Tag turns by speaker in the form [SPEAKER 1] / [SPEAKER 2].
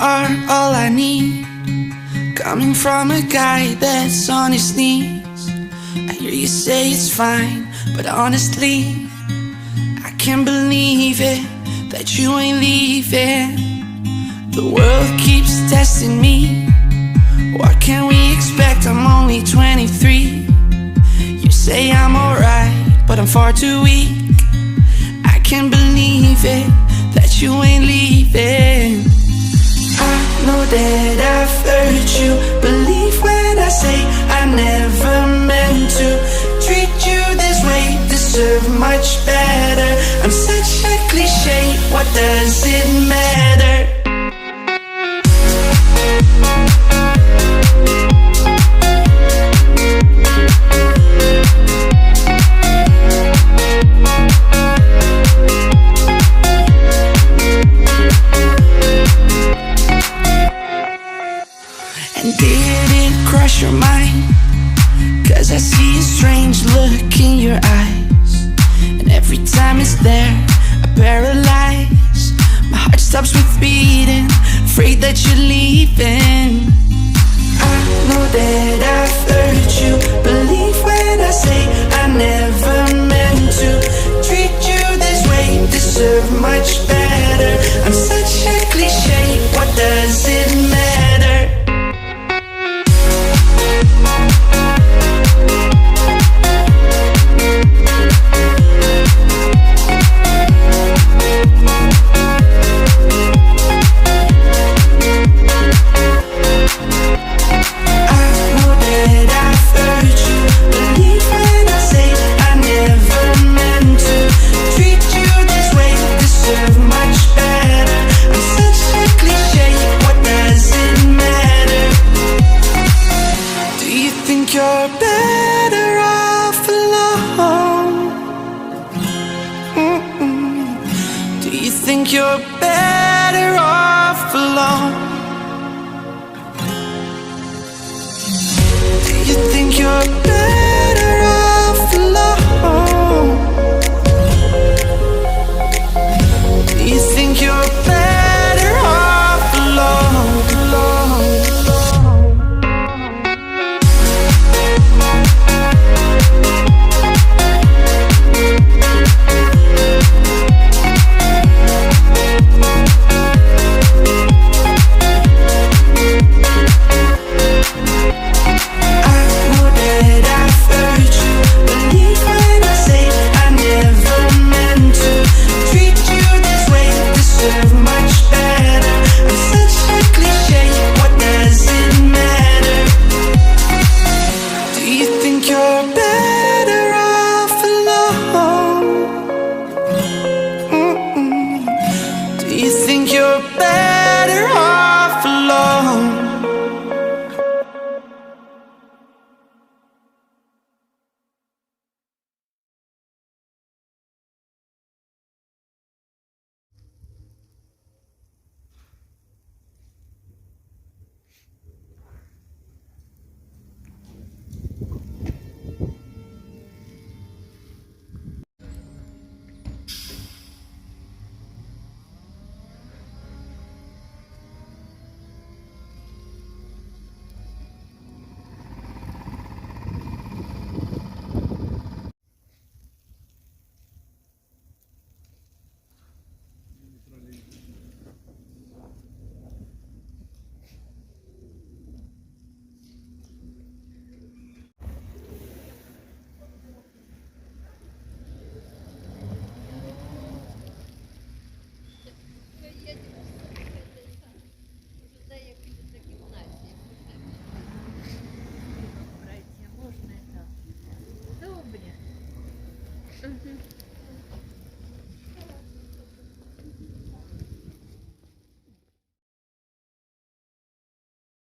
[SPEAKER 1] are all I need, coming from a guy that's on his knees. I hear you say it's fine, but honestly, I can't believe it, that you ain't leaving. The world keeps testing me. What can we expect? I'm only 23. You say I'm alright, but I'm far too weak. I can't believe it, that you ain't leaving. I know that I've hurt you. Believe when I say I never meant to treat you this way. Deserve much better. I'm such a cliche, what does it matter? Did it cross your mind? Cause I see a strange look in your eyes, and every time it's there, I paralyze. My heart stops with beating, afraid that you're leaving. I know that I've hurt you. Believe when I say I never meant to treat you this way. Deserve much better. I'm such a cliche, what does it matter? You're better off alone. Do you think you're better off alone? Do you think you're better off alone? Do you think you're better off alone? You think you're better off alone?
[SPEAKER 2] Добре.